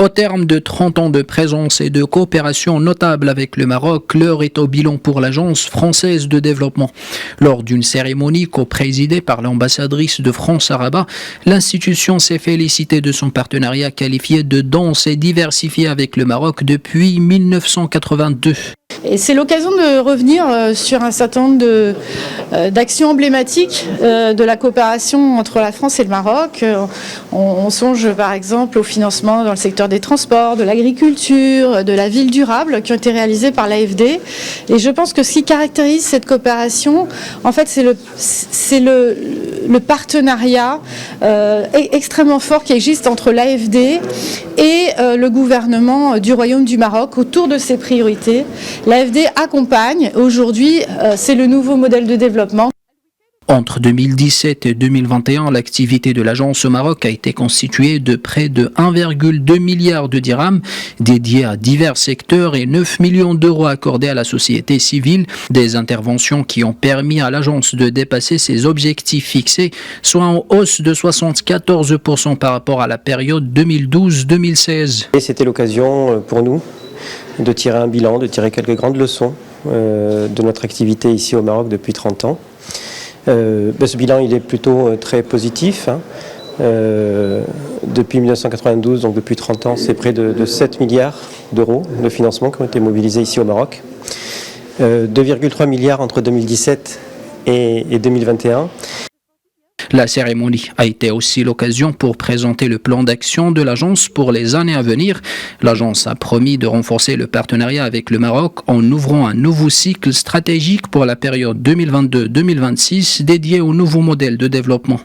Au terme de 30 ans de présence et de coopération notable avec le Maroc, l'heure est au bilan pour l'Agence française de développement. Lors d'une cérémonie co-présidée par l'ambassadrice de France à Rabat, l'institution s'est félicitée de son partenariat qualifié de dense et diversifié avec le Maroc depuis 1982. Et c'est l'occasion de revenir sur un certain nombre d'actions emblématiques de la coopération entre la France et le Maroc. On songe par exemple au financement dans le secteur des transports, de l'agriculture, de la ville durable qui ont été réalisés par l'AFD. Et je pense que ce qui caractérise cette coopération, en fait, c'est le partenariat extrêmement fort qui existe entre l'AFD et le gouvernement du Royaume du Maroc autour de ses priorités. L'AFD accompagne, aujourd'hui, c'est le nouveau modèle de développement. Entre 2017 et 2021, l'activité de l'agence au Maroc a été constituée de près de 1,2 milliard de dirhams dédiés à divers secteurs et 9 millions d'euros accordés à la société civile, des interventions qui ont permis à l'agence de dépasser ses objectifs fixés, soit en hausse de 74% par rapport à la période 2012-2016. Et c'était l'occasion pour nous de tirer un bilan, de tirer quelques grandes leçons de notre activité ici au Maroc depuis 30 ans. Ce bilan il est plutôt très positif. Depuis 1992, donc depuis 30 ans, c'est près de 7 milliards d'euros de financement qui ont été mobilisés ici au Maroc. 2,3 milliards entre 2017 et 2021. La cérémonie a été aussi l'occasion pour présenter le plan d'action de l'agence pour les années à venir. L'agence a promis de renforcer le partenariat avec le Maroc en ouvrant un nouveau cycle stratégique pour la période 2022-2026 dédié au nouveau modèle de développement.